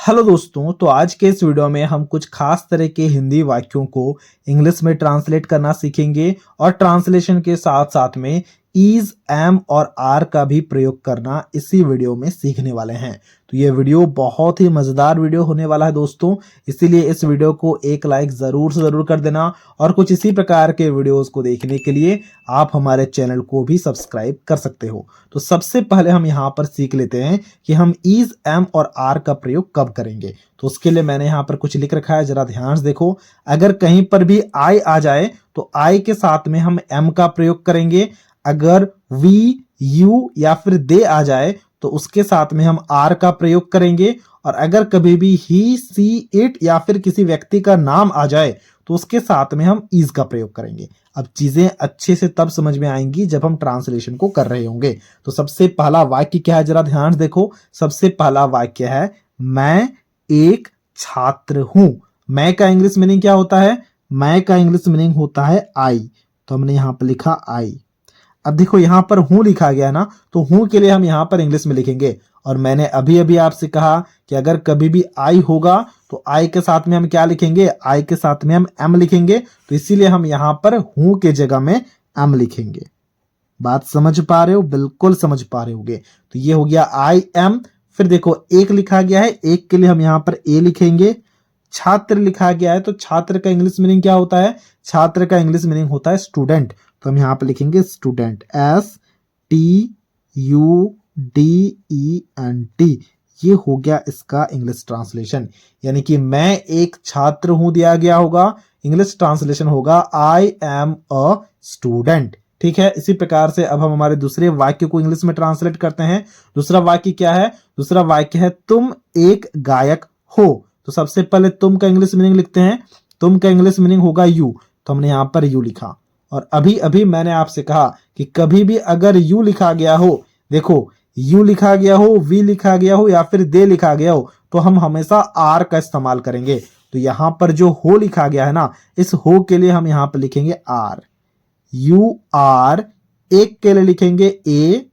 Hello दोस्तों, तो आज के इस वीडियो में हम कुछ खास तरह के हिंदी वाक्यों को इंग्लिश में ट्रांसलेट करना सीखेंगे और ट्रांसलेशन के साथ साथ में इज, एम और आर का भी प्रयोग करना इसी वीडियो में सीखने वाले हैं। तो ये वीडियो बहुत ही मजेदार वीडियो होने वाला है दोस्तों, इसीलिए इस वीडियो को एक लाइक जरूर से जरूर कर देना और कुछ इसी प्रकार के वीडियोस को देखने के लिए आप हमारे चैनल को भी सब्सक्राइब कर सकते हो। तो सबसे पहले हम यहाँ पर सीख लेते हैं कि हम इज, एम और आर का प्रयोग कब करेंगे। तो उसके लिए मैंने यहाँ पर कुछ लिख रखा है, जरा ध्यान से देखो। अगर कहीं पर भी आई आ जाए तो आई के साथ में हम एम का प्रयोग करेंगे। अगर वी, यू या फिर दे आ जाए तो उसके साथ में हम आर का प्रयोग करेंगे। और अगर कभी भी ही, सी, इट या फिर किसी व्यक्ति का नाम आ जाए तो उसके साथ में हम इज का प्रयोग करेंगे। अब चीजें अच्छे से तब समझ में आएंगी जब हम ट्रांसलेशन को कर रहे होंगे। तो सबसे पहला वाक्य क्या है, जरा ध्यान से देखो। सबसे पहला वाक्य है मैं एक छात्र हूं। मैं का इंग्लिश मीनिंग क्या होता है? मैं का इंग्लिश मीनिंग होता है आई। तो हमने यहां पर लिखा आई। अब देखो यहां पर हूं लिखा गया ना, तो हूं के लिए हम यहां पर इंग्लिश में लिखेंगे। और मैंने अभी अभी आपसे कहा कि अगर कभी भी आई होगा तो आई के साथ में हम क्या लिखेंगे? आई के साथ में हम एम लिखेंगे। तो इसीलिए हम यहां पर हूं के जगह में एम लिखेंगे। बात समझ पा रहे हो? बिल्कुल समझ पा रहे होगे। तो ये हो गया आई एम। फिर देखो एक लिखा गया है, एक के लिए हम यहां पर ए लिखेंगे। छात्र लिखा गया है, तो छात्र का इंग्लिश मीनिंग क्या होता है? छात्र का इंग्लिश मीनिंग होता है स्टूडेंट। तो हम यहां पर लिखेंगे स्टूडेंट, STUDENT। ये हो गया इसका इंग्लिश ट्रांसलेशन। यानी कि मैं एक छात्र हूं दिया गया होगा, इंग्लिश ट्रांसलेशन होगा आई एम अ स्टूडेंट। ठीक है, इसी प्रकार से अब हम हमारे दूसरे वाक्य को इंग्लिश में ट्रांसलेट करते हैं। दूसरा वाक्य क्या है? दूसरा वाक्य है तुम एक गायक हो। तो सबसे पहले तुम का इंग्लिश मीनिंग लिखते हैं। तुम का इंग्लिश मीनिंग होगा यू। तो हमने यहां पर यू लिखा। और अभी अभी मैंने आपसे कहा कि कभी भी अगर यू लिखा गया हो, देखो यू लिखा गया हो, वी लिखा गया हो या फिर दे लिखा गया हो, तो हम हमेशा आर का इस्तेमाल करेंगे। तो यहां पर जो हो लिखा गया है ना, इस हो के लिए हम यहां पर लिखेंगे आर। You are. एक के लिए लिखेंगे ए।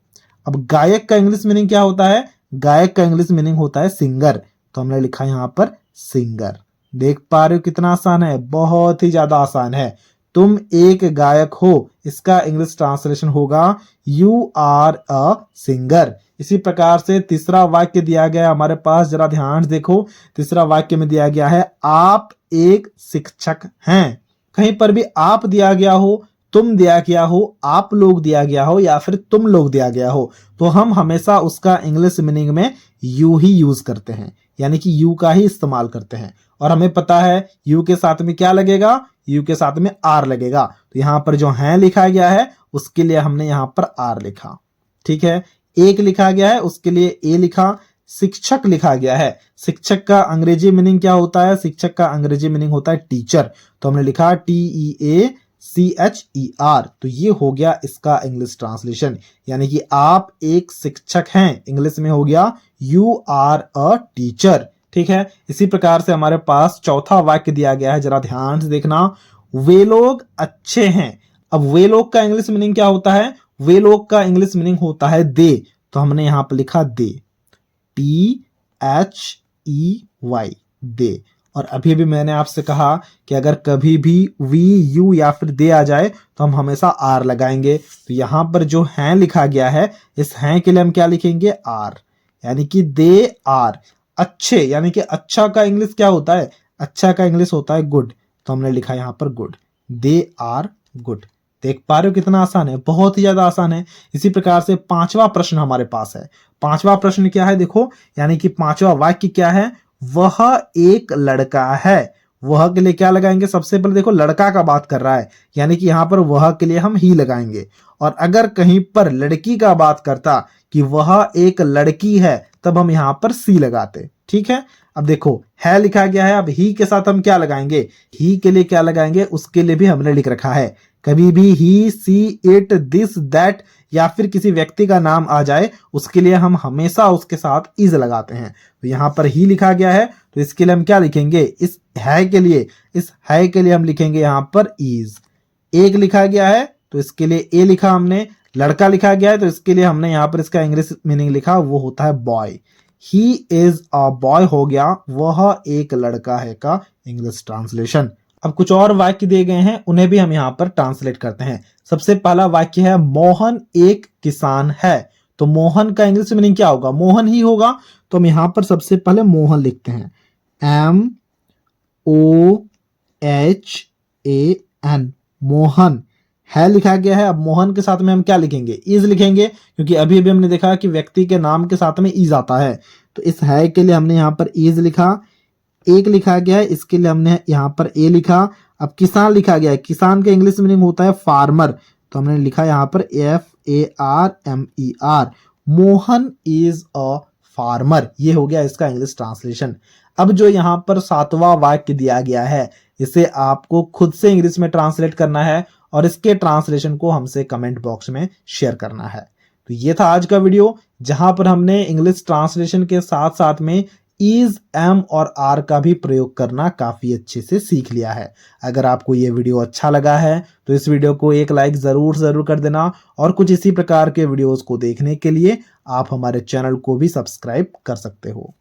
अब गायक का इंग्लिश मीनिंग क्या होता है? गायक का इंग्लिश मीनिंग होता है सिंगर। तो हमने लिखा यहां पर सिंगर। देख पा रहे हो कितना आसान है? बहुत ही ज्यादा आसान है। तुम एक गायक हो, इसका इंग्लिश ट्रांसलेशन होगा यू आर अ सिंगर। इसी प्रकार से तीसरा वाक्य दिया गया है हमारे पास, जरा ध्यान से देखो। तीसरा वाक्य में दिया गया है आप एक शिक्षक हैं। कहीं पर भी आप दिया गया हो, तुम दिया गया हो, आप लोग दिया गया हो या फिर तुम लोग दिया गया हो, तो हम हमेशा उसका इंग्लिश मीनिंग में यू ही यूज करते हैं, यानी कि यू का ही इस्तेमाल करते हैं। और हमें पता है यू के साथ में क्या लगेगा? यू के साथ में आर लगेगा। तो यहां पर जो है लिखा गया है उसके लिए हमने यहां पर आर लिखा। ठीक है, एक लिखा गया है उसके लिए ए लिखा। शिक्षक लिखा गया है, शिक्षक का अंग्रेजी मीनिंग क्या होता है? शिक्षक का अंग्रेजी मीनिंग होता है टीचर। तो हमने लिखा TEACHER। तो ये हो गया इसका इंग्लिश ट्रांसलेशन, यानी कि आप एक शिक्षक हैं। इंग्लिश में हो गया यू आर अ टीचर। ठीक है, इसी प्रकार से हमारे पास चौथा वाक्य दिया गया है, जरा ध्यान से देखना। वे लोग अच्छे हैं। अब वे लोग का इंग्लिश मीनिंग क्या होता है? वे लोग का इंग्लिश मीनिंग होता है दे। तो हमने यहां पर लिखा दे, THEY, दे। और अभी अभी मैंने आपसे कहा कि अगर कभी भी वी, यू या फिर दे आ जाए तो हम हमेशा आर लगाएंगे। तो यहां पर जो है लिखा गया है, इस हैं के लिए हम क्या लिखेंगे? आर, यानी कि दे आर अच्छे। यानी कि अच्छा का इंग्लिश क्या होता है? अच्छा का इंग्लिश होता है गुड। तो हमने लिखा यहां पर गुड, दे आर गुड। देख पा रहे हो कितना आसान है? बहुत ही ज्यादा आसान है। इसी प्रकार से पांचवा प्रश्न हमारे पास है। पांचवा प्रश्न क्या है? देखो, यानी कि पांचवा वाक्य क्या है? वह एक लड़का है। वह के लिए क्या लगाएंगे? सबसे पहले देखो लड़का का बात कर रहा है, यानी कि यहां पर वह के लिए हम ही लगाएंगे। और अगर कहीं पर लड़की का बात करता कि वह एक लड़की है, तब हम यहां पर सी लगाते। ठीक है, अब देखो है लिखा गया है, अब ही के साथ हम क्या लगाएंगे? ही के लिए क्या लगाएंगे उसके लिए भी हमने लिख रखा है। कभी भी ही, सी, इट, दिस, दैट या फिर किसी व्यक्ति का नाम आ जाए उसके लिए हम हमेशा उसके साथ इज लगाते हैं। तो यहां पर ही लिखा गया है, तो इसके लिए हम क्या लिखेंगे? इस है के लिए हम लिखेंगे यहां पर इज। एक लिखा गया है तो इसके लिए ए लिखा हमने। लड़का लिखा गया है तो इसके लिए हमने यहां पर इसका इंग्लिश मीनिंग लिखा, वो होता है boy. He is a boy हो गया वह एक लड़का है का इंग्लिश ट्रांसलेशन। अब कुछ और वाक्य दिए गए हैं, उन्हें भी हम यहाँ पर ट्रांसलेट करते हैं। सबसे पहला वाक्य है मोहन एक किसान है। तो मोहन का इंग्लिश मीनिंग क्या होगा? मोहन ही होगा। तो हम यहाँ पर सबसे पहले मोहन लिखते हैं, MOHAN, मोहन है लिखा गया है। अब मोहन के साथ में हम क्या लिखेंगे? इज लिखेंगे, क्योंकि अभी अभी हमने देखा कि व्यक्ति के नाम के साथ में इज आता है। तो इस है के लिए हमने यहाँ पर इज लिखा। एक लिखा गया है, इसके लिए हमने यहाँ पर ए लिखा। अब किसान लिखा गया है, किसान का इंग्लिश मीनिंग होता है फार्मर, तो हमने लिखा यहाँ पर FARMER, Mohan is a farmer. ये हो गया इसका इंग्लिश ट्रांसलेशन। अब जो यहाँ पर 7वां वाक्य दिया गया है, इसे आपको खुद से इंग्लिश में ट्रांसलेट करना है और इसके ट्रांसलेशन को हमसे कमेंट बॉक्स में शेयर करना है। तो ये था आज का वीडियो, जहां पर हमने इंग्लिश ट्रांसलेशन के साथ साथ में इज, एम और आर का भी प्रयोग करना काफी अच्छे से सीख लिया है। अगर आपको ये वीडियो अच्छा लगा है तो इस वीडियो को एक लाइक जरूर कर देना, और कुछ इसी प्रकार के वीडियोस को देखने के लिए आप हमारे चैनल को भी सब्सक्राइब कर सकते हो।